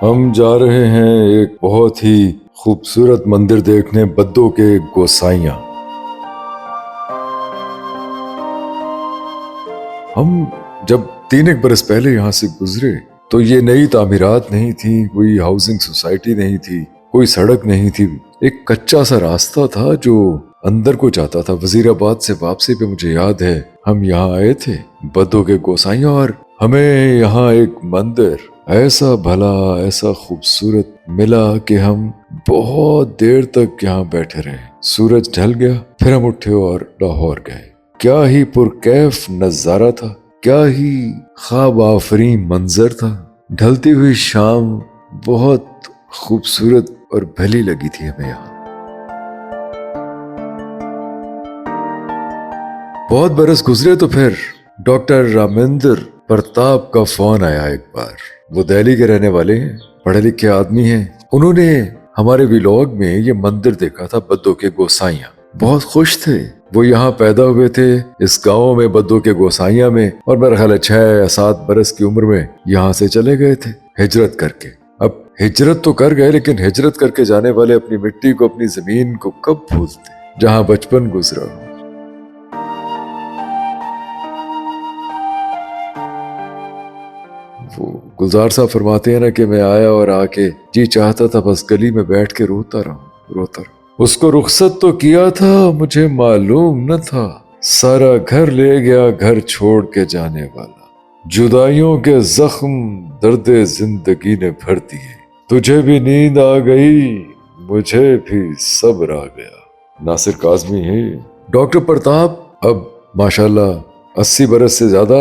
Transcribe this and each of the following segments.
हम जा रहे हैं एक बहुत ही खूबसूरत मंदिर देखने, बद्दों के गोसाइयां। हम जब 3 एक बरस पहले यहाँ से गुजरे तो ये नई तामीरात नहीं थी, कोई हाउसिंग सोसाइटी नहीं थी, कोई सड़क नहीं थी। एक कच्चा सा रास्ता था जो अंदर को जाता था। वजीराबाद से वापसी पे मुझे याद है हम यहाँ आए थे बद्दों के गोसाइयां, और हमें यहाँ एक मंदिर ऐसा भला, ऐसा खूबसूरत मिला कि हम बहुत देर तक यहाँ बैठे रहे। सूरज ढल गया, फिर हम उठे और लाहौर गए। क्या ही पुरकैफ नजारा था, क्या ही ख्वाब आफरी मंजर था। ढलती हुई शाम बहुत खूबसूरत और भली लगी थी हमें यहाँ। बहुत बरस गुजरे तो फिर डॉक्टर रामेंद्र प्रताप का फोन आया एक बार। वो दिल्ली के रहने वाले हैं, पढ़े लिखे आदमी हैं। उन्होंने हमारे व्लॉग में ये मंदिर देखा था, बद्दों के गोसाइयां। बहुत खुश थे। वो यहाँ पैदा हुए थे इस गांव में, बद्दों के गोसाइयां में, और मेरा ख्याल है 6 या 7 बरस की उम्र में यहाँ से चले गए थे हिजरत करके। अब हिजरत तो कर गए, लेकिन हिजरत करके जाने वाले अपनी मिट्टी को, अपनी जमीन को कब भूलते, जहाँ बचपन गुजरा हो। वो गुलजार साहब फरमाते हैं ना कि मैं आया और आके जी चाहता था बस गली में बैठ के रोता रहूं। उसको रुखसत तो किया था, मुझे मालूम न था, सारा घर ले गया घर छोड़ के जाने वाला। जुदाइयों के जख्म दर्दे जिंदगी ने भर दिए, तुझे भी नींद आ गई, मुझे भी सब्र आ गया। नासिर काज़मी है। डॉक्टर प्रताप अब माशाल्लाह 80 बरस से ज्यादा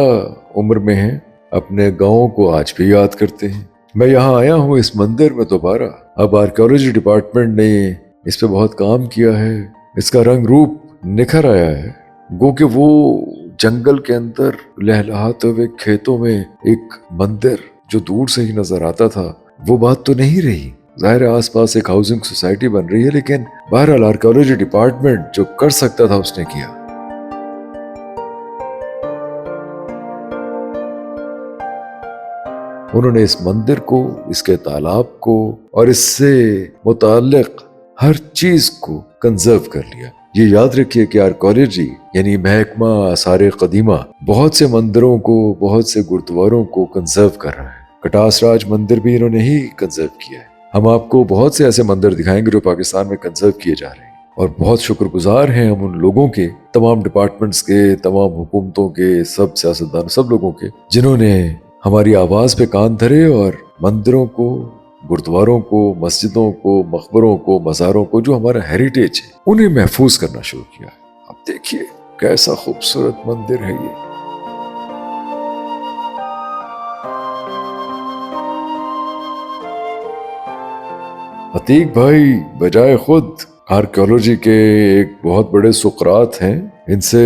उम्र में हैं। अपने गाँव को आज भी याद करते हैं। मैं यहाँ आया हूँ इस मंदिर में दोबारा। अब आर्कियोलॉजी डिपार्टमेंट ने इस पे बहुत काम किया है, इसका रंग रूप निखर आया है। गो कि वो जंगल के अंदर लहलहाते हुए खेतों में एक मंदिर जो दूर से ही नजर आता था, वो बात तो नहीं रही। जाहिर है आसपास एक हाउसिंग सोसाइटी बन रही है, लेकिन बहरहाल आर्कियोलॉजी डिपार्टमेंट जो कर सकता था उसने किया। उन्होंने इस मंदिर को, इसके तालाब को और इससे मुताल्लिक हर चीज को कंजर्व कर लिया। ये याद रखिए कि आर्कियोलॉजी यानी महकमा आसार कदीमा बहुत से मंदिरों को, बहुत से गुरुद्वारों को कंजर्व कर रहा है। कटास राज मंदिर भी इन्होंने ही कंजर्व किया है। हम आपको बहुत से ऐसे मंदिर दिखाएंगे जो पाकिस्तान में कंजर्व किए जा रहे हैं, और बहुत शुक्रगुजार हैं हम उन लोगों के, तमाम डिपार्टमेंट्स के, तमाम हुकूमतों के, सब सियासतदान, सब लोगों के, जिन्होंने हमारी आवाज पे कान धरे और मंदिरों को, गुरुद्वारों को, मस्जिदों को, मकबरों को, मज़ारों को, जो हमारा हेरिटेज है, उन्हें महफूज करना शुरू किया। अब देखिए कैसा खूबसूरत मंदिर है ये। अतीक भाई बजाय खुद आर्कियोलॉजी के एक बहुत बड़े सुकरात हैं। इनसे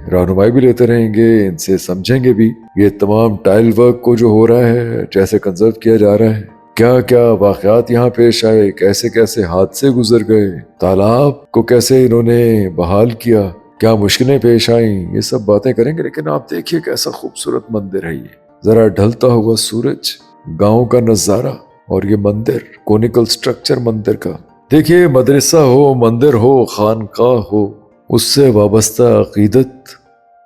रहनुमाई भी लेते रहेंगे, इनसे समझेंगे भी ये तमाम टाइल वर्क को जो हो रहा है, जैसे कंजर्व किया जा रहा है, क्या क्या वाकयात यहाँ पेश आए, कैसे कैसे हादसे गुजर गए, तालाब को कैसे इन्होंने बहाल किया, क्या मुश्किलें पेश आई, ये सब बातें करेंगे। लेकिन आप देखिए कैसा खूबसूरत मंदिर है ये। जरा ढलता हुआ सूरज, गाँव का नजारा, और ये मंदिर, कोनिकल स्ट्रक्चर मंदिर का। देखिए मदरसा हो, मंदिर हो, खानकाह हो, उससे वाबस्ता अकीदत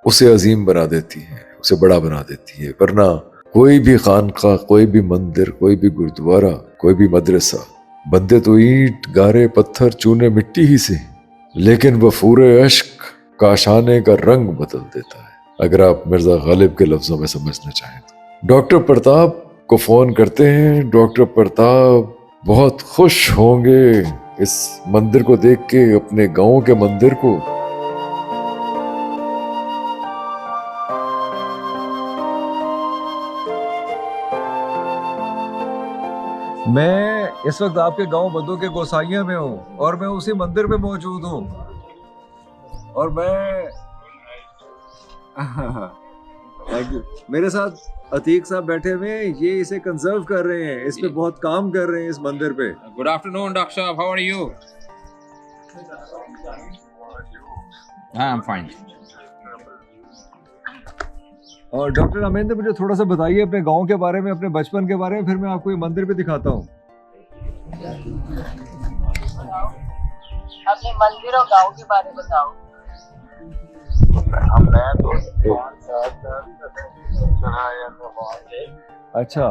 उसे अजीम बना देती है, उसे बड़ा बना देती है। वरना कोई भी खानकाह, कोई भी मंदिर, कोई भी गुरुद्वारा, कोई भी मदरसा बनते तो ईंट, गारे, पत्थर, चूने, मिट्टी ही से, लेकिन वह फूरे अश्क काशाने का रंग बदल देता है, अगर आप मिर्जा गालिब के लफ्जों में समझना चाहें तो। डॉक्टर प्रताप को फोन करते हैं। डॉक्टर प्रताप बहुत खुश होंगे इस मंदिर को देख के, अपने गांव के मंदिर को। मैं इस वक्त आपके गांव बद्दों के गोसाइयां में हूँ, और मैं उसी मंदिर में मौजूद हूँ। और मैं थैंक यू। मेरे साथ अतीक साहब बैठे हुए हैं, ये इसे कंजर्व कर रहे हैं, इस पे बहुत काम कर रहे हैं इस मंदिर पे। गुड आफ्टरनून डॉक्टर साहब, how are you? I am fine. और डॉक्टर रामेंद्र, मुझे थोड़ा सा बताइए अपने गांव के बारे में, अपने बचपन के बारे में, फिर मैं आपको ये मंदिर भी दिखाता हूँ। अपने मंदिर और गांव के बारे में बताओ। मैं तो 5 साल चला आया था वहाँ से। अच्छा।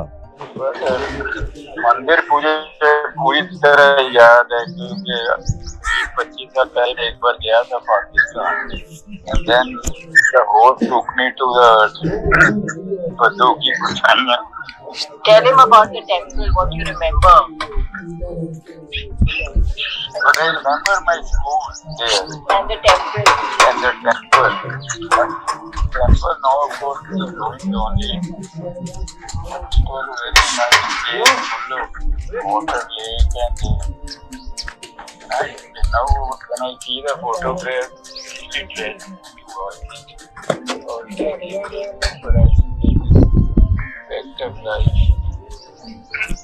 मंदिर पूरी तरह याद है क्योंकि 25 साल पहले एक बार गया था Pakistan, and then the whole took me to the बद्दू की गुफाएं। Tell him about the temple, what you remember. But I remember my school there. And the temple. And the temple. Temple now of course is ruined only. It was a very nice place, full of water lake and now when I see the photograph, it is best of life.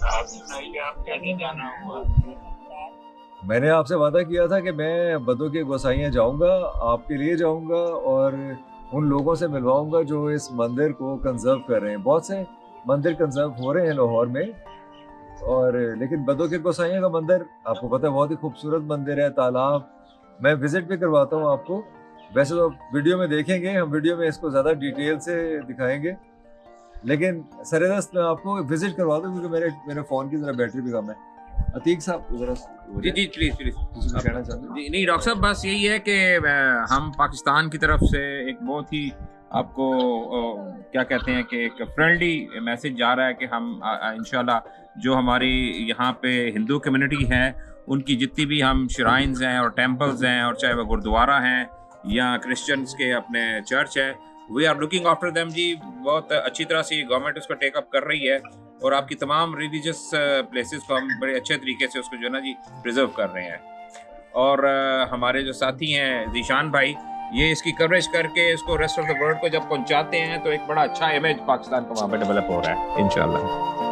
आप सुनाइए, आप कैसे जाना हुआ? मैंने आपसे वादा किया था कि मैं बद्दू के गोसाइयाँ जाऊंगा, आपके लिए जाऊंगा और उन लोगों से मिलवाऊंगा जो इस मंदिर को कंजर्व कर रहे हैं। बहुत से मंदिर कंजर्व हो रहे हैं लाहौर में, और लेकिन बद्दू के गोसाइयाँ का मंदिर आपको पता है बहुत ही खूबसूरत मंदिर है, तालाब। मैं विजिट भी करवाता हूँ आपको। वैसे तो वीडियो में देखेंगे, हम वीडियो में इसको ज़्यादा डिटेल से दिखाएंगे, लेकिन सरेदस्त मैं आपको विजिट करवा दूँ क्योंकि मेरे फ़ोन की ज़रा बैटरी भी कम है। अतीक साहब ज़रा जी जी प्लीज प्लीज कुछ कहना चाहते हैं? जी नहीं डॉक्टर साहब, बस यही है कि हम पाकिस्तान की तरफ से एक बहुत ही आपको क्या कहते हैं कि एक फ्रेंडली मैसेज जा रहा है कि हम इंशाल्लाह जो हमारी यहाँ पे हिंदू कम्युनिटी है उनकी जितनी भी हम श्राइन्स हैं और टेम्पल्स हैं, और चाहे वह गुरुद्वारा हैं या क्रिश्चियंस के अपने चर्च है, we are looking after them ji. बहुत अच्छी तरह से गवर्नमेंट उसको टेकअप कर रही है और आपकी तमाम रिलीजियस प्लेसेस को हम बड़े अच्छे तरीके से उसको जो है ना जी प्रिजर्व कर रहे हैं। और हमारे जो साथी हैं जीशान भाई, ये इसकी कवरेज करके इसको रेस्ट ऑफ द वर्ल्ड को जब पहुंचाते हैं तो एक बड़ा अच्छा इमेज पाकिस्तान का वहाँ पे डेवलप हो रहा है इंशाल्लाह।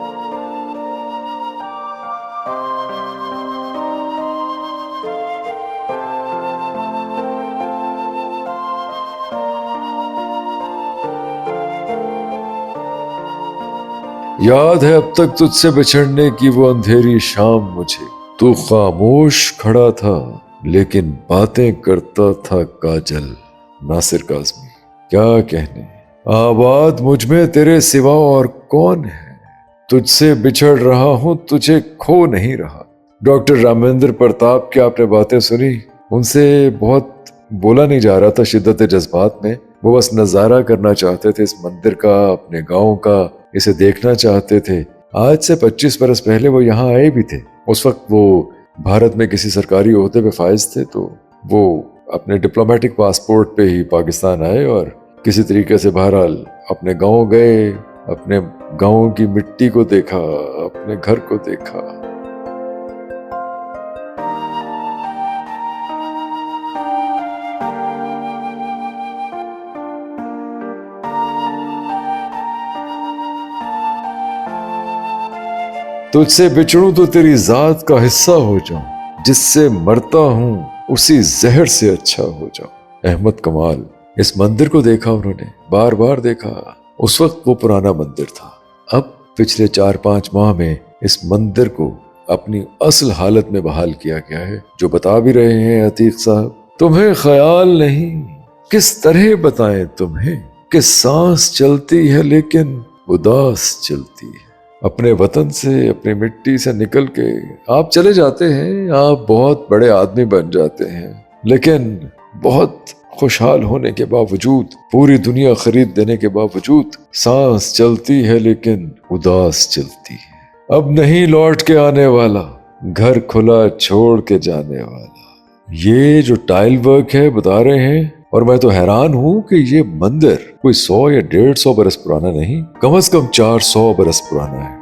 याद है अब तक तुझसे बिछड़ने की वो अंधेरी शाम मुझे, तू खामोश खड़ा था लेकिन बातें करता था काजल। नासिर काज़मी। क्या कहने, आबाद मुझ में तेरे सिवा और कौन है, तुझसे बिछड़ रहा हूं तुझे खो नहीं रहा। डॉक्टर रामेंद्र प्रताप की आपने बातें सुनी, उनसे बहुत बोला नहीं जा रहा था शिद्दत जज्बात में। वो बस नजारा करना चाहते थे इस मंदिर का, अपने गांव का, इसे देखना चाहते थे। आज से 25 बरस पहले वो यहाँ आए भी थे। उस वक्त वो भारत में किसी सरकारी ओहदे पे फाइज थे, तो वो अपने डिप्लोमेटिक पासपोर्ट पे ही पाकिस्तान आए और किसी तरीके से बहरहाल अपने गांव गए, अपने गांव की मिट्टी को देखा, अपने घर को देखा। तुझसे बिछड़ूं तो तेरी जात का हिस्सा हो जाऊं, जिससे मरता हूं उसी जहर से अच्छा हो जाऊं। अहमद कमाल। इस मंदिर को देखा उन्होंने, बार बार देखा। उस वक्त वो पुराना मंदिर था। अब पिछले 4-5 माह में इस मंदिर को अपनी असल हालत में बहाल किया गया है, जो बता भी रहे हैं अतीक साहब। तुम्हें ख्याल नहीं किस तरह बताएं तुम्हें कि सांस चलती है लेकिन उदास चलती है। अपने वतन से, अपनी मिट्टी से निकल के आप चले जाते हैं, आप बहुत बड़े आदमी बन जाते हैं, लेकिन बहुत खुशहाल होने के बावजूद, पूरी दुनिया खरीद देने के बावजूद, सांस चलती है लेकिन उदास चलती है। अब नहीं लौट के आने वाला, घर खुला छोड़ के जाने वाला। ये जो टाइल वर्क है बता रहे हैं, और मैं तो हैरान हूं कि ये मंदिर कोई 100 या 150 बरस पुराना नहीं, कम से कम 400 बरस पुराना है।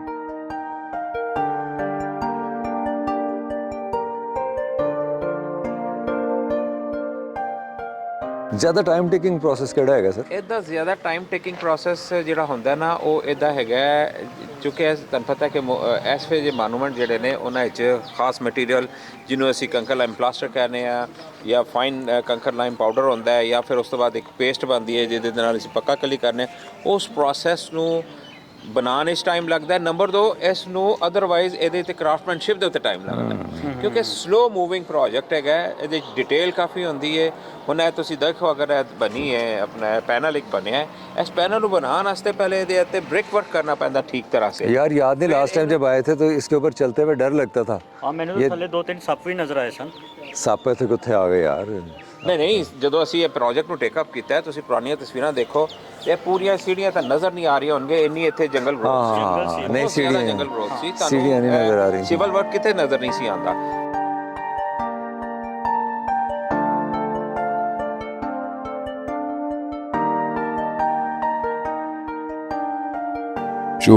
ਜ਼ਿਆਦਾ ਟਾਈਮ ਟੇਕਿੰਗ ਪ੍ਰੋਸੈਸ ਕਿਹੜਾ ਹੈਗਾ ਸਰ? ਇਹਦਾ ਜ਼ਿਆਦਾ ਟਾਈਮ ਟੇਕਿੰਗ ਪ੍ਰੋਸੈਸ ਜਿਹੜਾ ਹੁੰਦਾ ਨਾ ਉਹ ਇੱਦਾਂ ਹੈਗਾ ਕਿਉਂਕਿ ਤੁਹਾਨੂੰ ਪਤਾ ਕਿ ਇਸ ਵੇ ਜੇ ਮੋਨੂਮੈਂਟ ਜਿਹੜੇ ਨੇ ਉਹਨਾਂ ਵਿੱਚ ਖਾਸ ਮਟੀਰੀਅਲ ਜਿਹਨੂੰ ਅਸੀਂ ਕੰਕਰ ਲਾਈਮ ਪਲਾਸਟਰ ਕਹਿੰਦੇ ਆ ਜਾਂ ਫਾਈਨ ਕੰਕਰ ਲਾਈਮ ਪਾਊਡਰ ਹੁੰਦਾ ਹੈ ਜਾਂ ਫਿਰ ਉਸ ਤੋਂ ਬਾਅਦ ਇੱਕ ਪੇਸਟ ਬਣਦੀ ਹੈ ਜਿਹਦੇ ਨਾਲ ਅਸੀਂ ਪੱਕਾ ਕਲੀ ਕਰਨੇ ਉਸ ਪ੍ਰੋਸੈਸ ਨੂੰ ਬਣਾਉਣ 'ਚ ਟਾਈਮ ਲੱਗਦਾ। ਨੰਬਰ 2 ਇਸ ਨੂੰ ਅਦਰਵਾਈਜ਼ ਇਹਦੇ 'ਤੇ ਕਰਾਫਟਮੈਨਸ਼ਿਪ ਦੇ ਉੱਤੇ ਟਾਈਮ ਲੱਗਦਾ ਕਿਉਂਕਿ ਸਲੋ ਮੂਵਿੰਗ ਪ੍ਰੋਜੈਕਟ ਹੈਗਾ ਇਹਦੇ 'ਚ ਡਿਟੇਲ ਕਾਫੀ ਹੁੰਦੀ ਹੈ। ਹੁਣ ਇਹ ਤੁਸੀਂ ਦੇਖੋ ਅਗਰ ਇਹ ਬਣੀ ਹੈ ਆਪਣਾ ਪੈਨਲ ਇੱਕ ਬਣਿਆ ਹੈ ਇਸ ਪੈनल ਨੂੰ बनाने वास्ते पहले ਇਹਦੇ ਉੱਤੇ ब्रिक वर्क करना पैंदा ठीक तरह से। यार याद नहीं लास्ट टाइम जब आए थे तो इसके ऊपर चलते हुए डर लगता था। हाँ मैंने तो थले 2-3 सप भी नजर आए सन। ਸੱਪ ਇੱਥੇ ਕਿੱਥੇ ਆ ਗਏ ਯਾਰ? ਨਹੀਂ ਜਦੋਂ ਅਸੀਂ ਇਹ ਪ੍ਰੋਜੈਕਟ ਨੂੰ ਟੇਕ ਅਪ ਕੀਤਾ ਹੈ ਤੁਸੀਂ ਪੁਰਾਣੀਆਂ ਤਸਵੀਰਾਂ ਦੇਖੋ ਇਹ ਪੂਰੀਆਂ ਸੀੜੀਆਂ ਤਾਂ ਨਜ਼ਰ ਨਹੀਂ ਆ ਰਹੀਆਂ ਹੋਣਗੇ ਇੰਨੀ ਇੱਥੇ ਜੰਗਲ ਗ੍ਰੋਥ ਸੀ। ਨਹੀਂ ਸੀੜੀਆਂ ਜੰਗਲ ਗ੍ਰੋਥ ਸੀ ਸੀੜੀਆਂ ਨਹੀਂ ਨਜ਼ਰ ਆ ਰਹੀ। ਸਿਵਲ ਵਰਕ ਕਿਤੇ ਨਜ਼ਰ ਨਹੀਂ ਸੀ ਆਉਂਦਾ। जो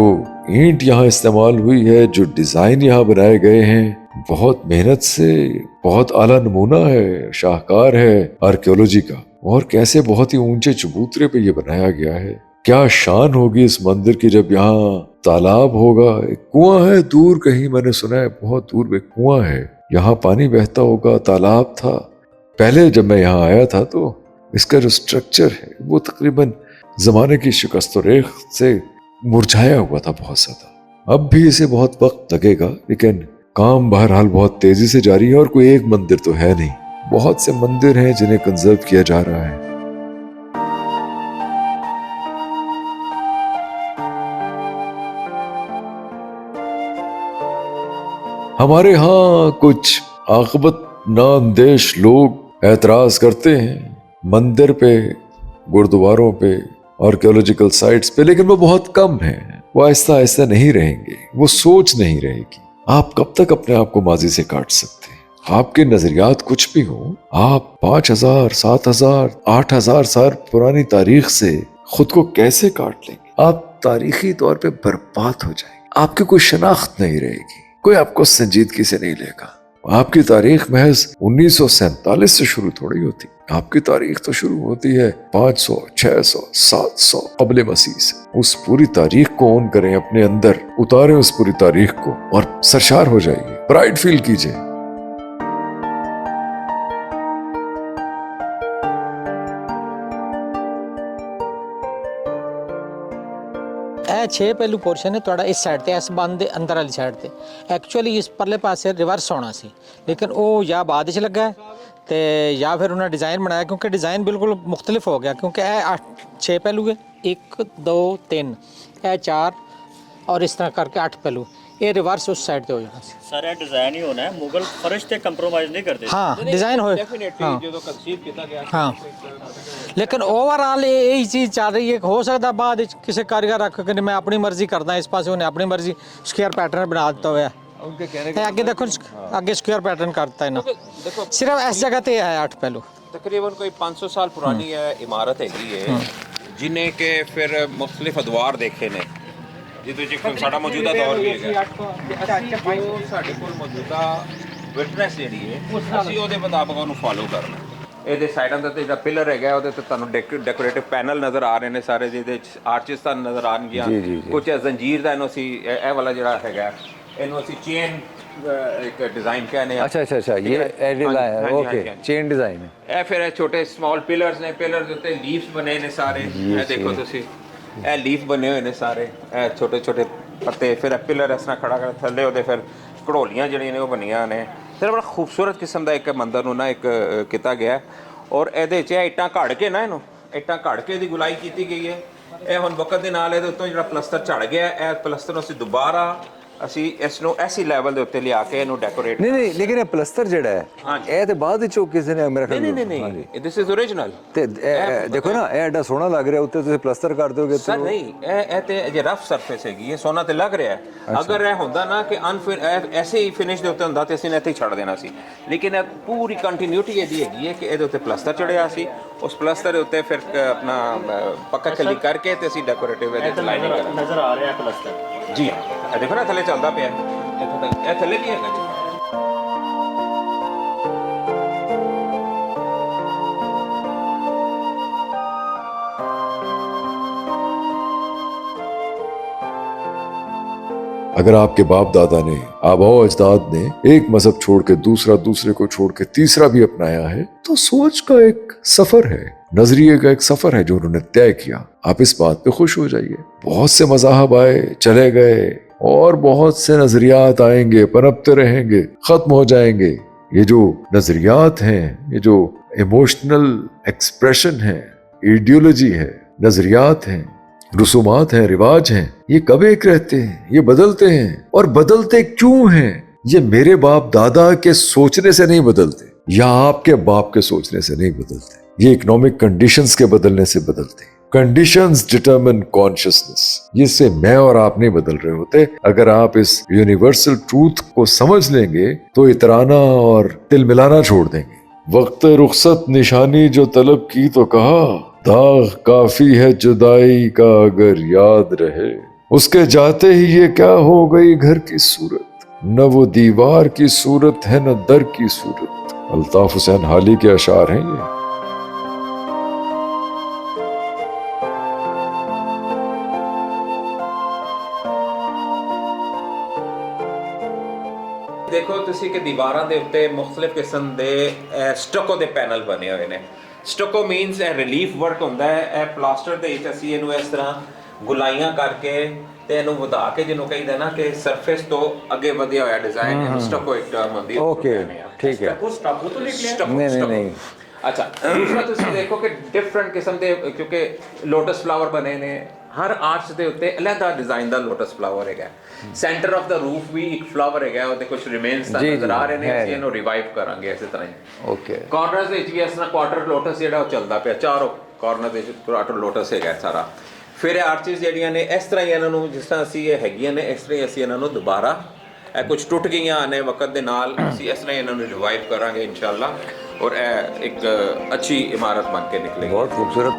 ईंट यहाँ इस्तेमाल हुई है, जो डिजाइन यहाँ बनाए गए हैं, बहुत मेहनत से, बहुत आला नमूना है, शाहकार है आर्कियोलॉजी का। और कैसे बहुत ही ऊंचे चबूतरे पे ये बनाया गया है। क्या शान होगी इस मंदिर की जब यहाँ तालाब होगा, एक कुआं है दूर कहीं, मैंने सुना है बहुत दूर एक कुआं है, यहाँ पानी बहता होगा, तालाब था। पहले जब मैं यहाँ आया था तो इसका जो स्ट्रक्चर है वो तकरीबन जमाने की शिकस्त रेख से मुरझाया हुआ था बहुत ज्यादा। अब भी इसे बहुत वक्त लगेगा लेकिन काम बहरहाल बहुत तेजी से जारी है। और कोई एक मंदिर तो है नहीं, बहुत से मंदिर हैं जिन्हें कंजर्व किया जा रहा है। हमारे यहाँ कुछ आकबत नाअंदेश लोग एतराज करते हैं मंदिर पे, गुरुद्वारों पे, आर्कियोलॉजिकल साइट्स पे, लेकिन वो बहुत कम है। वो आहिस्ता आहिस्ता नहीं रहेंगे, वो सोच नहीं रहेगी। आप कब तक अपने आप को माजी से काट सकते हैं? आपके नजरियात कुछ भी हो, आप 5000, 7000, 8000 साल पुरानी तारीख से खुद को कैसे काट लेंगे? आप तारीखी तौर पे बर्बाद हो जाएंगे, आपकी कोई शनाख्त नहीं रहेगी, कोई आपको संजीदगी से नहीं लेगा। आपकी तारीख महज 1947 से शुरू थोड़ी होती, आपकी तारीख तो शुरू होती है 500, 600, 700 क़ब्ल मसीह से। उस पूरी तारीख को ऑन करें, अपने अंदर उतारें उस पूरी तारीख को और सरशार हो जाइए, प्राइड फील कीजिए। ਇਹ 6 ਪਹਿਲੂ ਪੋਰਸ਼ਨ ਹੈ ਤੁਹਾਡਾ ਇਸ ਸਾਈਡ ਤੇ ਇਸ ਬੰਦ ਦੇ ਅੰਦਰ ਵਾਲੀ ਸਾਈਡ ਤੇ। ਐਕਚੁਅਲੀ ਇਸ ਪਰਲੇ ਪਾਸੇ ਰਿਵਰਸ ਹੋਣਾ ਸੀ ਲੇਕਿਨ ਉਹ ਜਾਂ ਬਾਅਦ ਵਿੱਚ ਲੱਗਾ ਹੈ ਤੇ ਜਾਂ ਫਿਰ ਉਹਨਾਂ ਡਿਜ਼ਾਈਨ ਬਣਾਇਆ ਕਿਉਂਕਿ ਡਿਜ਼ਾਈਨ ਬਿਲਕੁਲ ਮੁxtਲਿਫ ਹੋ ਗਿਆ ਕਿਉਂਕਿ ਇਹ 6 ਪਹਿਲੂ ਹੈ 1 2 3 ਇਹ 4 ਔਰ ਇਸ ਤਰ੍ਹਾਂ ਕਰਕੇ 8 ਪਹਿਲੂ ਇਹ ਰਿਵਰਸ ਉਸ ਸਾਈਡ ਤੇ ਹੋ ਜਾਣਾ ਸੀ। सारा डिजाइन ही होना है, मुगल फर्श से कंप्रोमाइज नहीं करते। ਹਾਂ ਡਿਜ਼ਾइन ਹੋਏ ਡੈਫੀਨਿਟਲੀ ਜਦੋਂ ਕੰਸੀਵ ਕੀਤਾ ਗਿਆ ਹਾਂ ਲੇਕਿਨ ਓਵਰਆਲ ਇਹ ਚੀਜ਼ ਚੱਲ ਰਹੀ ਹੈ। ਹੋ ਸਕਦਾ ਬਾਅਦ ਵਿੱਚ ਕਿਸੇ ਕਾਰੀਗਰ ਰੱਖ ਕੇ ਮੈਂ ਆਪਣੀ ਮਰਜ਼ੀ ਕਰਦਾ ਇਸ ਪਾਸੇ ਉਹਨੇ ਆਪਣੀ ਮਰਜ਼ੀ ਸਕੁਅਰ ਪੈਟਰਨ ਬਣਾ ਦਿੱਤਾ ਹੋਇਆ। उनके कहने ਇਹ ਅੱਗੇ ਦੇਖੋ ਅੱਗੇ ਸਕੁਅਰ ਪੈਟਰਨ ਕਰਤਾ ਇਹਨਾਂ ਸਿਰਫ ਇਸ ਜਗ੍ਹਾ ਤੇ ਹੈ 8 ਪਹਿਲੂ। तकरीबन कोई 500 साल पुरानी इमारत हैगी है जिन्हें के फिर मुख्तलिफ अदवार देखे ने ਜਿਹਦੇ ਵਿੱਚ ਸਾਡਾ ਮੌਜੂਦਾ ਦੌਰ ਵੀ ਹੈਗਾ। ਜੋ ਸਾਡੇ ਕੋਲ ਮੌਜੂਦਾ ਵਿਟਨੈਸ ਜਿਹੜੀ ਹੈ ਅਸੀਂ ਉਹਦੇ ਮੁਤਾਬਕ ਉਹਨੂੰ ਫਾਲੋ ਕਰਨਾ। ਇਹਦੇ ਸਾਈਡਾਂ ਤੇ ਜਿਹੜਾ ਪਿਲਰ ਹੈਗਾ ਉਹਦੇ ਤੇ ਤੁਹਾਨੂੰ ਡੈਕੋਰੇਟਿਵ ਪੈਨਲ ਨਜ਼ਰ ਆ ਰਹੇ ਨੇ ਸਾਰੇ, ਜਿਹਦੇ ਵਿੱਚ ਆਰਚਿਸ ਤਾਂ ਨਜ਼ਰ ਆਣਗੀਆਂ। ਕੁਝ ਜ਼ੰਜੀਰ ਦਾ ਇਹਨੂੰ ਅਸੀਂ ਇਹ ਵਾਲਾ ਜਿਹੜਾ ਹੈਗਾ ਇਹਨੂੰ ਅਸੀਂ ਚੇਨ ਇੱਕ ਡਿਜ਼ਾਈਨ ਕਹਿੰਦੇ ਆ। अच्छा अच्छा अच्छा, ये डिजाइन ओके, चेन डिजाइन है। ਇਹ ਫਿਰ ਇਹ ਛੋਟੇ ਸਮਾਲ ਪਿਲਰਸ ਨੇ, ਪਿਲਰ ਦੇ ਉੱਤੇ ਲੀਵਸ ਬਣੇ ਨੇ ਸਾਰੇ। ਇਹ ਦੇਖੋ ਤੁਸੀਂ ਇਹ ਲੀਫ ਬਣੇ ਹੋਏ ਨੇ ਸਾਰੇ, ਇਹ ਛੋਟੇ ਛੋਟੇ ਪੱਤੇ। ਫਿਰ ਇਹ ਪਿਲਰ ਇਸ ਤਰ੍ਹਾਂ ਖੜਾ ਕਰ ਥੱਲੇ ਉਹਦੇ ਫਿਰ ਘੜੋਲੀਆਂ ਜਿਹੜੀਆਂ ਨੇ ਉਹ ਬਣੀਆਂ ਨੇ। ਫਿਰ ਬੜਾ ਖੂਬਸੂਰਤ ਕਿਸਮ ਦਾ ਇੱਕ ਮੰਦਰ ਨੂੰ ਨਾ ਇੱਕ ਕੀਤਾ ਗਿਆ ਔਰ ਇਹਦੇ 'ਚ ਇੱਟਾਂ ਘੜ ਕੇ ਨਾ ਇਹਨੂੰ ਇੱਟਾਂ ਘੜ ਕੇ ਇਹਦੀ ਗੁਲਾਈ ਕੀਤੀ ਗਈ ਹੈ। ਇਹ ਹੁਣ ਵਕਤ ਦੇ ਨਾਲ ਇਹਦੇ ਉੱਤੋਂ ਜਿਹੜਾ ਪਲਸਤਰ ਝੜ ਗਿਆ ਇਹ ਪਲਸਤਰ ਨੂੰ ਅਸੀਂ ਦੁਬਾਰਾ ਅਸੀਂ ਇਸ ਨੂੰ ਐਸੀ ਲੈਵਲ ਦੇ ਉੱਤੇ ਲਿਆ ਕੇ ਇਹਨੂੰ ਡੈਕੋਰੇਟ नहीं लेकिन ये प्लस्तर जड़ा है ਹਾਂਜੀ। ਇਹ ਤੇ ਬਾਅਦ ਵਿੱਚੋਂ ਕਿਸੇ ਨੇ ਮੇਰਾ ਖਿਆਲ ਨਹੀਂ ਦਿਸ ਇਜ਼ ਓਰੀਜਨਲ। ਤੇ ਦੇਖੋ ਨਾ ਇਹ ਐਡਾ ਸੋਹਣਾ ਲੱਗ ਰਿਹਾ, ਉੱਤੇ ਤੁਸੀਂ ਪਲਸਤਰ ਕਰ ਦਿਓਗੇ ਸਰ ਨਹੀਂ ਇਹ ਤੇ ਜੇ ਰਫ ਸਰਫੇਸ ਹੈਗੀ ਇਹ ਸੋਨਾ ਤੇ ਲੱਗ ਰਿਹਾ ਹੈ। ਅਗਰ ਇਹ ਹੁੰਦਾ ਨਾ ਕਿ ਐਸੇ ਹੀ ਫਿਨਿਸ਼ ਦੇ ਉੱਤੇ ਹੁੰਦਾ ਤੇ ਅਸੀਂ ਨੇ ਇੱਥੇ ਹੀ ਛੱਡ ਦੇਣਾ ਸੀ। ਲੇਕਿਨ ਇਹ ਪੂਰੀ ਕੰਟੀਨਿਊਟੀ ਇਹਦੀ ਹੈਗੀ ਹੈ ਕਿ ਇਹਦੇ ਉੱਤੇ ਪਲਸਤਰ ਚੜਿਆ ਸੀ, ਉਸ ਪਲਸਤਰ ਦੇ ਉੱਤੇ ਫਿਰ ਆਪਣਾ ਪੱਕਾ ਖਲੀ ਕਰਕੇ ਤੇ ਅਸੀਂ ਡੈਕੋਰੇਟਿਵ ਇਹਦੇ ਲਾਈਨਿੰਗ ਕਰਾਂਗੇ। नजर आ रहा है प्लस्तर ਜੀ ਇਹ ਦੇਖੋ ਨਾ ਥੱਲੇ ਚੱਲਦਾ ਪਿਆ, ਇੱਥੇ ਤੱਕ ਇਹ ਥੱਲੇ ਵੀ ਹੈਗਾ ਜੀ। अगर आपके बाप दादा ने, आबाओ अजदाद ने एक मजहब छोड़ के दूसरा, दूसरे को छोड़ के तीसरा भी अपनाया है, तो सोच का एक सफर है, नजरिए का एक सफर है जो उन्होंने तय किया। आप इस बात पे खुश हो जाइए। बहुत से मजाहब आए, चले गए, और बहुत से नजरियात आएंगे, पनपते रहेंगे, खत्म हो जाएंगे। ये जो नजरियात हैं, ये जो इमोशनल एक्सप्रेशन है, आइडियोलॉजी है, नजरियात हैं, रसूमात हैं, रिवाज हैं, ये कब एक रहते हैं? ये बदलते हैं। और बदलते क्यों हैं? ये मेरे बाप दादा के सोचने से नहीं बदलते, या आपके बाप के सोचने से नहीं बदलते, ये इकोनॉमिक कंडीशंस के बदलने से बदलते हैं। Conditions determine consciousness. जिससे मैं और आप नहीं बदल रहे होते। अगर आप इस यूनिवर्सल ट्रूथ को समझ लेंगे तो इतराना और तिल मिलाना छोड़ देंगे। वक्त रुखसत निशानी जो तलब की तो कहा, दाग काफी है जुदाई का अगर याद रहे। उसके जाते ही ये क्या हो गई घर की सूरत, न वो दीवार की सूरत है न दर की सूरत। अल्ताफ हुसैन हाली के अशार हैं ये। देखो ਤੁਸੀਂ ਕਿ ਦੀਵਾਰਾਂ ਦੇ ਉੱਤੇ ਮੁxtਲਿਫ ਕਿਸਮ ਦੇ ਸਟੋਕੋ ਦੇ ਪੈਨਲ ਬਣੇ ਹੋਏ ਨੇ। ਸਟੋਕੋ ਮੀਨਸ ਇਹ ਰਿਲੀਫ ਵਰਕ ਹੁੰਦਾ ਹੈ। ਇਹ ਪਲਾਸਟਰ ਦੇ ਵਿੱਚ ਅਸੀਂ ਇਹਨੂੰ ਇਸ ਤਰ੍ਹਾਂ ਗੁਲਾਈਆਂ ਕਰਕੇ ਤੇ ਇਹਨੂੰ ਵਧਾ ਕੇ, ਜਿਹਨੂੰ ਕਹਿੰਦੇ ਨਾ ਕਿ ਸਰਫੇਸ ਤੋਂ ਅੱਗੇ ਵਧਿਆ ਹੋਇਆ ਡਿਜ਼ਾਈਨ, ਇਹਨੂੰ ਸਟੋਕੋ ਇੱਕ ਟਰਮ ਹੁੰਦੀ ਹੈ। ਓਕੇ, ਠੀਕ ਹੈ। वो स्टॉप तो लिख लिया। नहीं ਅੱਛਾ, ਦੂਸਰਾ ਤੁਸੀਂ ਦੇਖੋ ਕਿ ਡਿਫਰੈਂਟ ਕਿਸਮ ਦੇ, ਕਿਉਂਕਿ ਲੋਟਸ ਫਲਾਵਰ ਬਣੇ ਨੇ, ਹਰ ਆਰਚ ਦੇ ਉੱਤੇ ਅਲੱਗਾ ਡਿਜ਼ਾਈਨ ਦਾ ਲੋਟਸ ਫਲਾਵਰ ਹੈਗਾ। ਸੈਂਟਰ ਆਫ ਦਾ ਰੂਫ ਵੀ ਇੱਕ ਫਲਾਵਰ ਹੈਗਾ, ਉਹਦੇ ਕੁਝ ਰਿਮੇਨਸ ਤਾਂ ਨਜ਼ਰ ਆ ਰਹੇ ਨੇ। ਅਸੀਂ ਇਹਨੂੰ ਰਿਵਾਈਵ ਕਰਾਂਗੇ ਇਸੇ ਤਰ੍ਹਾਂ ਹੀ। ਓਕੇ। ਕਾਰਨਰਸ ਦੇ ਵਿੱਚ ਵੀ ਇਸ ਤਰ੍ਹਾਂ ਕੁਆਟਰ ਲੋਟਸ ਜਿਹੜਾ ਉਹ ਚੱਲਦਾ ਪਿਆ, ਚਾਰੋਂ ਕਾਰਨਰ ਦੇ ਵਿੱਚ ਕੁਆਟਰ ਲੋਟਸ ਹੈਗਾ ਸਾਰਾ। ਫਿਰ ਇਹ ਆਰਚਿਸ ਜਿਹੜੀਆਂ ਨੇ ਇਸ ਤਰ੍ਹਾਂ ਹੀ ਇਹਨਾਂ ਨੂੰ, ਜਿਸ ਤਰ੍ਹਾਂ ਅਸੀਂ ਇਹ ਹੈਗੀਆਂ ਨੇ, ਇਸ ਤਰ੍ਹਾਂ ਹੀ ਅਸੀਂ ਇਹਨਾਂ ਨੂੰ ਦੁਬਾਰਾ, ਇਹ ਕੁਝ ਟੁੱਟ ਗਈਆਂ ਨੇ ਵਕਤ ਦੇ ਨਾਲ, ਅਸੀਂ ਇਸ ਤਰ੍ਹਾਂ ਹੀ ਇਹਨਾਂ ਨੂੰ ਰਿਵਾਈਵ ਕਰਾਂਗੇ ਇਨਸ਼ਾਅੱਲਾ, और एक अच्छी इमारत बन के निकलेगी। बहुत खूबसूरत।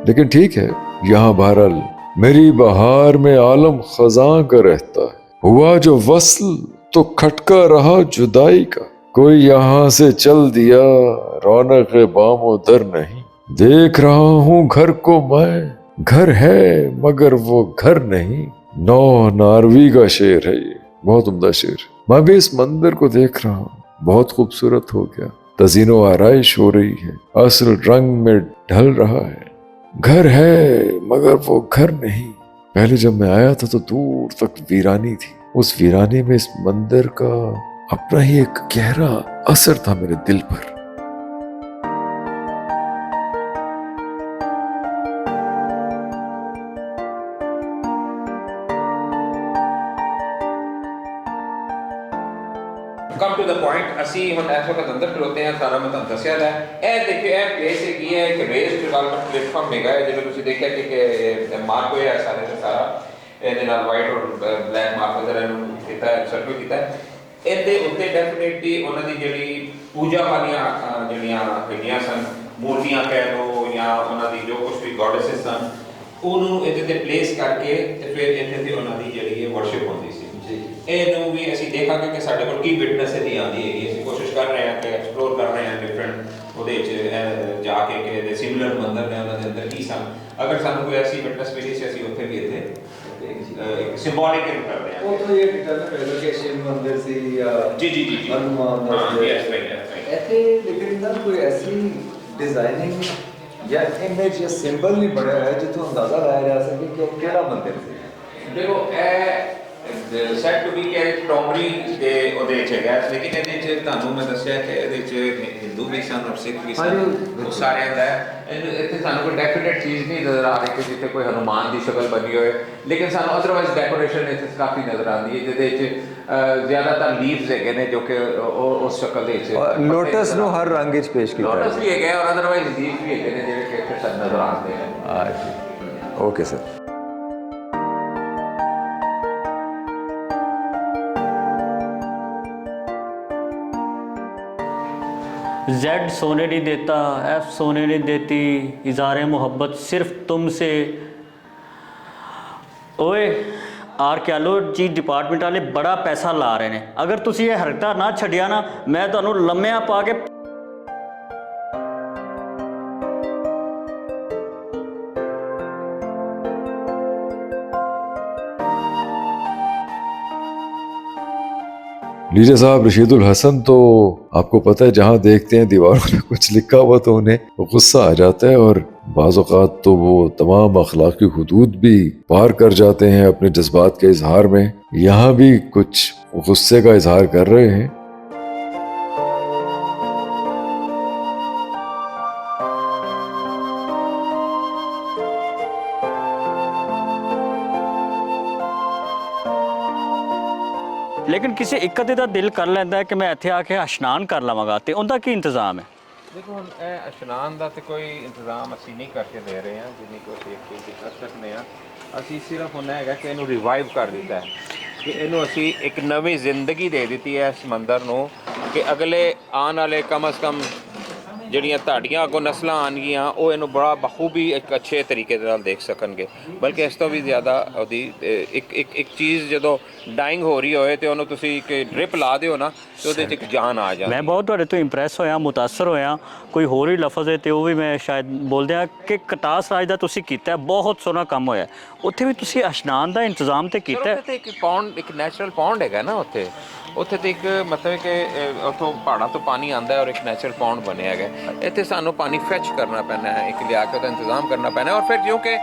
लेकिन ठीक है, यहाँ बहरहाल मेरी बहार में आलम खजां का रहता है। हुआ जो वस्ल तो खटका रहा जुदाई का। कोई यहाँ से चल दिया, रौनक बामो दर नहीं। देख रहा हूँ घर को मैं, घर है मगर वो घर नहीं। नौ नारवी का शेर है ये, बहुत उम्दा शेर। मैं भी इस मंदिर को देख रहा हूँ, बहुत खूबसूरत हो गया। तजीनो आराइश हो रही है, असल रंग में ढल रहा है। घर है मगर वो घर नहीं। पहले जब मैं आया था तो दूर तक वीरानी थी। उस वीरानी में इस मंदिर का अपना ही एक गहरा असर था मेरे दिल पर। कम टू द पॉइंट, ਅਸੀਂ ਹੁਣ ਇਸ ਵਕਤ ਅੰਦਰ ਖਲੋਤੇ ਹਾਂ, ਸਾਰਾ ਮੈਂ ਤੁਹਾਨੂੰ ਦੱਸਿਆ ਹੈ। ਇਹ ਦੇਖਿਓ, ਇਹ ਪਲੇਸ ਹੈਗੀ ਹੈ ਇੱਕ ਰੇਸਡ ਡਿਵੈਲਪਮੈਂਟ ਪਲੇਟਫਾਰਮ ਹੈਗਾ, ਜਿਹੜਾ ਤੁਸੀਂ ਦੇਖਿਆ ਕਿ ਮਾਰਕ ਹੋਇਆ ਹੈ ਸਾਰੇ ਦਾ ਸਾਰਾ, ਇਹਦੇ ਨਾਲ ਵਾਈਟ ਔਰ ਬਲੈਕ ਮਾਰਕ ਵਗੈਰਾ ਇਹਨੂੰ ਕੀਤਾ ਹੈ, ਸਰਕਲ ਕੀਤਾ ਹੈ। ਇਹਦੇ ਉੱਤੇ ਡੈਫੀਨੇਟਲੀ ਉਹਨਾਂ ਦੀ ਜਿਹੜੀ ਪੂਜਾ ਵਾਲੀਆਂ ਜਿਹੜੀਆਂ ਹੈਗੀਆਂ ਸਨ, ਮੂਰਤੀਆਂ ਕਹਿ ਲਓ ਜਾਂ ਉਹਨਾਂ ਦੀ ਜੋ ਕੁਝ ਵੀ ਗੋਡੈਸਸ ਸਨ, ਉਹਨੂੰ ਇਹਦੇ ਤੇ ਪਲੇਸ ਕਰਕੇ ਤੇ ਫਿਰ ਇੱਥੇ ਤੇ ਉਹਨਾਂ ਦੀ ਜਿਹੜੀ ਹੈ ਵਰਸ਼ਿਪ ਹੁੰਦੀ ਸੀ। ਇਹਨੂੰ ਵੀ ਅਸੀਂ ਦੇਖਾਂਗੇ ਕਿ ਸਾਡੇ ਕੋਲ ਕੀ ਵਿਟਨੈਸ ਇਹਦੀ ਆਉਂਦੀ ਹੈਗੀ। ਅਸੀਂ ਕੋਸ਼ਿਸ਼ ਕਰ ਰਹੇ ਹਾਂ ਕਿ ਐਕਸਪਲੋਰ ਕਰ ਰਹੇ ਹਾਂ ਡਿਫਰੈਂਟ ਉਹਦੇ 'ਚ ਜਾ ਕੇ ਕਿ ਇਹਦੇ ਸਿਮਿਲਰ ਮੰਦਰ ਨੇ, ਉਹਨਾਂ ਦੇ ਅੰਦਰ ਕੀ ਸਨ। ਅਗਰ ਸਾਨੂੰ ਕੋਈ ਐਸੀ ਵਿਟਨੈਸ ਮਿਲੀ ਸੀ, ਅਸੀਂ ਉੱਥੇ ਵੀ ਇੱਥੇ ਇੱਕ ਸਿੰਬੋਲਿਕ ਕਰਦੇ ਹਾਂ। ਉਹ ਤਾਂ ਇਹ ਡਿਟਰਮਿਨ ਹੋਏਗਾ ਕਿ ਸ਼ਿਵ ਮੰਦਿਰ ਸੀ ਜਾਂ ਜੀ ਹਨੂਮਾਨ ਦਾ ਹਾਂ, ਯੈਸ ਰਾਈਟ। ਇੱਥੇ ਲੇਕਿਨ ਨਾ ਕੋਈ ਐਸੀ ਡਿਜ਼ਾਈਨਿੰਗ ਜਾਂ ਇਮੇਜ ਜਾਂ ਸਿੰਬਲ ਨਹੀਂ ਬਣਿਆ ਹੋਇਆ ਜਿੱਥੋਂ ਅੰਦਾਜ਼ਾ ਲਾਇਆ ਜਾ ਸਕੇ ਕਿ ਉਹ ਕਿਹੜਾ ਮੰਦਿਰ ਸੀ। ਦੇਖੋ, ਇਹ ਸੈਟ ਟੂ ਬੀ ਕਿ ਟੋਮਰੀ ਦੇ ਉਹਦੇ ਵਿੱਚ ਹੈਗਾ, ਲੇਕਿਨ ਇਹਦੇ 'ਚ ਤੁਹਾਨੂੰ ਮੈਂ ਦੱਸਿਆ ਕਿ ਇਹਦੇ 'ਚ ਹਿੰਦੂ ਵੀ ਸਨ ਔਰ ਸਿੱਖ ਵੀ ਸਨ, ਉਹ ਸਾਰਿਆਂ ਦਾ ਹੈ। ਇੱਥੇ ਸਾਨੂੰ ਕੋਈ ਡੈਫੀਨੇਟ ਚੀਜ਼ ਨਹੀਂ ਨਜ਼ਰ ਆ ਰਹੀ ਕਿ ਜਿੱਥੇ ਕੋਈ ਹਨੂਮਾਨ ਦੀ ਸ਼ਕਲ ਬਣੀ ਹੋਏ, ਲੇਕਿਨ ਸਾਨੂੰ ਅਦਰਵਾਈਜ਼ ਡੈਕੋਰੇਸ਼ਨ ਇੱਥੇ ਕਾਫੀ ਨਜ਼ਰ ਆਉਂਦੀ ਹੈ, ਜਿਹਦੇ 'ਚ ਜ਼ਿਆਦਾਤਰ ਲੀਵਸ ਹੈਗੇ ਨੇ ਜੋ ਕਿ ਉਸ ਸ਼ਕਲ ਦੇ ਵਿੱਚ ਲੋਟਸ ਨੂੰ ਹਰ ਰੰਗ ਵਿੱਚ ਪੇਸ਼ ਕੀਤਾ ਹੈ। ਲੋਟਸ ਵੀ ਹੈਗਾ ਔਰ ਅਦਰਵਾਈਜ਼ ਲੀਵਸ ਵੀ ਹੈਗੇ ਨੇ ਜਿਹੜੇ ਕਿ ਇੱਥੇ ਸਾਨੂੰ ਨਜ਼ਰ ਆਉਂਦੇ ਨੇ। Okay sir. जेड सोने नहीं देता, एफ सोने नहीं देती, इज़हार मोहब्बत सिर्फ तुमसे। ओए ਆਰਕੀਓਲੋਜੀ ਡਿਪਾਰਟਮੈਂਟ ਵਾਲੇ ਬੜਾ ਪੈਸਾ ਲਾ ਰਹੇ ਨੇ। ਅਗਰ ਤੁਸੀਂ ਇਹ ਹਰਕਤਾਂ ਨਾ ਛੱਡਿਆ ਨਾ, ਮੈਂ ਤੁਹਾਨੂੰ ਲੰਮਿਆਂ ਪਾ ਕੇ लीजिए साहब, रशीदुल हसन तो आपको पता है जहां देखते हैं दीवारों में कुछ लिखा हुआ तो उन्हें गुस्सा आ जाता है और बाज़ औक़ात तो वो तमाम अखलाकी हुदूद भी पार कर जाते हैं अपने जज्बात के इजहार में। यहाँ भी कुछ गुस्से का इजहार कर रहे हैं। ਲੇਕਿਨ ਕਿਸੇ ਇੱਕ ਅੱਧੇ ਦਾ ਦਿਲ ਕਰ ਲੈਂਦਾ ਹੈ ਕਿ ਮੈਂ ਇੱਥੇ ਆ ਕੇ ਇਸ਼ਨਾਨ ਕਰ ਲਵਾਂਗਾ, ਤੇ ਉਹਦਾ ਕੀ ਇੰਤਜ਼ਾਮ ਹੈ? देखो हम इशनान का तो कोई इंतजाम असी नहीं करके दे रहे हैं, जिन्नी को ਅਸੀਂ ਐਕਟੀਵਿਟੀ ਕਰ ਸਕਨੇ ਆ। ਅਸੀਂ ਸਿਰਫ ਹੁਣ ਹੈਗਾ ਕਿ ਇਹਨੂੰ ਰਿਵਾਈਵ ਕਰ ਦਿੱਤਾ ਹੈ, ਕਿ ਇਹਨੂੰ ਅਸੀਂ ਇੱਕ ਨਵੀਂ ਜ਼ਿੰਦਗੀ ਦੇ ਦਿੱਤੀ ਹੈ ਇਸ ਮੰਦਰ ਨੂੰ, ਕਿ ਅਗਲੇ ਆਉਣ ਵਾਲੇ ਕਮ ਅਜ਼ ਕਮ ਜਿਹੜੀਆਂ ਤੁਹਾਡੀਆਂ ਅੱਗੋਂ ਨਸਲਾਂ ਆਉਣਗੀਆਂ ਉਹ ਇਹਨੂੰ ਬੜਾ ਬਖੂਬੀ ਇੱਕ ਅੱਛੇ ਤਰੀਕੇ ਦੇ ਨਾਲ ਦੇਖ ਸਕਣਗੇ। ਬਲਕਿ ਇਸ ਤੋਂ ਵੀ ਜ਼ਿਆਦਾ ਉਹਦੀ ਇੱਕ ਚੀਜ਼ ਜਦੋਂ ਡਾਈਂਗ ਹੋ ਰਹੀ ਹੋਏ ਤੇ ਉਹਨੂੰ ਤੁਸੀਂ ਇੱਕ ਡ੍ਰਿਪ ਲਾ ਦਿਓ ਨਾ ਤੇ ਉਹਦੇ 'ਚ ਇੱਕ ਜਾਨ ਆ ਜਾਂਦੀ। ਮੈਂ ਬਹੁਤ ਤੁਹਾਡੇ ਤੋਂ ਇੰਪ੍ਰੈਸ ਹੋਇਆ, ਮੁਤਾਸਰ ਹੋਇਆ। ਕੋਈ ਹੋਰ ਹੀ ਲਫ਼ਜ਼ ਹੈ ਤੇ ਉਹ ਵੀ ਮੈਂ ਸ਼ਾਇਦ ਬੋਲਦੇ ਆ ਕਿ ਕਟਾਸ ਰਾਜ ਦਾ ਤੁਸੀਂ ਕੀਤਾ, ਬਹੁਤ ਸੋਹਣਾ ਕੰਮ ਹੋਇਆ। ਉੱਥੇ ਵੀ ਤੁਸੀਂ ਇਸ਼ਨਾਨ ਦਾ ਇੰਤਜ਼ਾਮ ਤੇ ਕੀਤਾ। ਉੱਥੇ ਇੱਕ ਪੌਂਡ, ਇੱਕ ਨੈਚੁਰਲ ਪੌਂਡ ਹੈਗਾ ਨਾ ਉੱਥੇ ਤੇ ਇੱਕ ਮਤਲਬ ਕਿ ਉੱਥੋਂ ਪਹਾੜਾਂ ਤੋਂ ਪਾਣੀ ਆਉਂਦਾ ਔਰ ਇੱਕ ਨੈਚੁਰਲ ਪੌਂਡ ਬਣਿਆ ਹੈਗਾ। ਇੱਥੇ ਸਾਨੂੰ ਪਾਣੀ ਫੈਚ ਕਰਨਾ ਪੈਣਾ ਹੈ, ਇੱਕ ਲਿਆ ਕੇ ਉਹਦਾ ਇੰਤਜ਼ਾਮ ਕਰਨਾ ਪੈਣਾ ਔਰ ਫਿਰ ਕਿਉਂਕਿ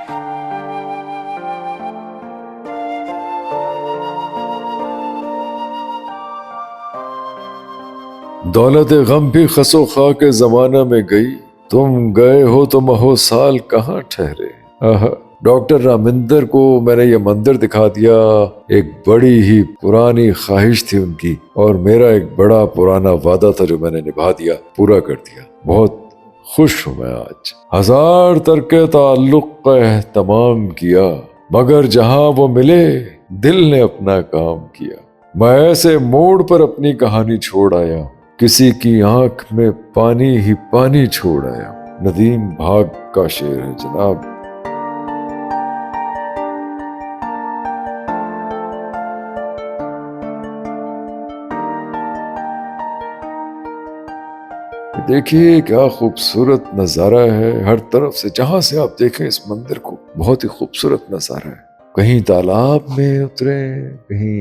दौलत गम भी खसो खा के जमाना में गई, तुम गए हो तो महो साल कहाँ ठहरे। डॉक्टर रामिंदर को मैंने ये मंदिर दिखा दिया। एक बड़ी ही पुरानी ख्वाहिश थी उनकी और मेरा एक बड़ा पुराना वादा था जो मैंने निभा दिया, पूरा कर दिया। बहुत खुश हूं मैं आज। 1000 तरके ताल्लुक का एहतमाम किया, मगर जहां वो मिले दिल ने अपना काम किया। मैं ऐसे मोड़ पर अपनी कहानी छोड़ आया, किसी की आंख में पानी ही पानी छोड़ आया। नदीम भाग का शेर है जनाब। देखिए क्या खूबसूरत नज़ारा है। हर तरफ से जहां से आप देखें इस मंदिर को, बहुत ही खूबसूरत नज़ारा है। कहीं तालाब में उतरे, कहीं,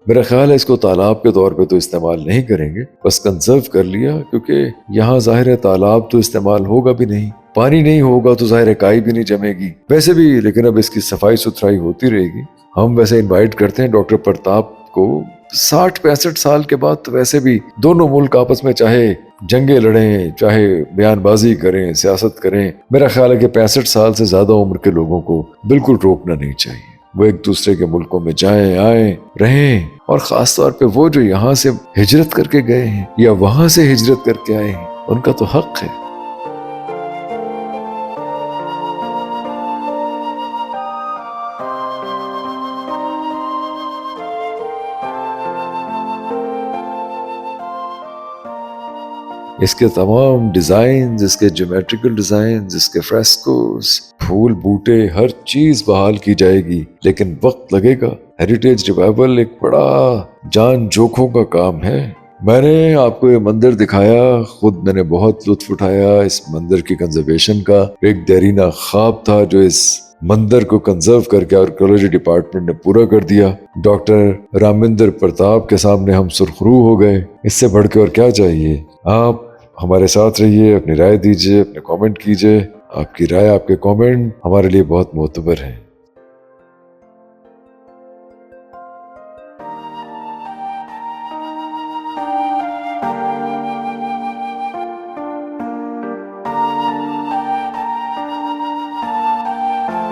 मेरा ख्याल है इसको तालाब के तौर पे तो इस्तेमाल नहीं करेंगे, बस कंजर्व कर लिया, क्योंकि यहाँ जाहिर है तालाब तो इस्तेमाल होगा भी नहीं, पानी नहीं होगा तो जाहिर है काई भी नहीं जमेगी वैसे भी, लेकिन अब इसकी सफाई सुथराई होती रहेगी। हम वैसे इनवाइट करते हैं डॉक्टर प्रताप को। 60-65 साल के बाद तो वैसे भी दोनों मुल्क आपस में चाहे जंगे लड़ें, चाहे बयानबाजी करें, सियासत करें, मेरा ख्याल है कि 65 साल से ज्यादा उम्र के लोगों को बिल्कुल रोकना नहीं चाहिए। वो एक दूसरे के मुल्कों में जाएं, आए, रहें, और खास तौर पे वो जो यहाँ से हिजरत करके गए हैं या वहां से हिजरत करके आए हैं, उनका तो हक है। इसके तमाम डिजाइन, इसके ज्योमेट्रिकल डिजाइन, इसके फ्रेस्कोस, फूल बूटे, हर चीज बहाल की जाएगी, लेकिन वक्त लगेगा। हेरिटेज रिवाइवल एक बड़ा जान जोखों का काम है। मैंने आपको ये मंदिर दिखाया, खुद मैंने बहुत लुत्फ उठाया इस मंदिर की कंजर्वेशन का। एक देरीना ख्वाब था जो इस मंदिर को कंजर्व करके आर्कियोलॉजी डिपार्टमेंट ने पूरा कर दिया। डॉक्टर रामिंदर प्रताप के सामने हम सुरखरू हो गए। इससे बढ़ के और क्या चाहिए। आप हमारे साथ रहिए, अपनी राय दीजिए, अपने कमेंट कीजिए। आपकी राय, आपके कमेंट हमारे लिए बहुत मोतबर हैं।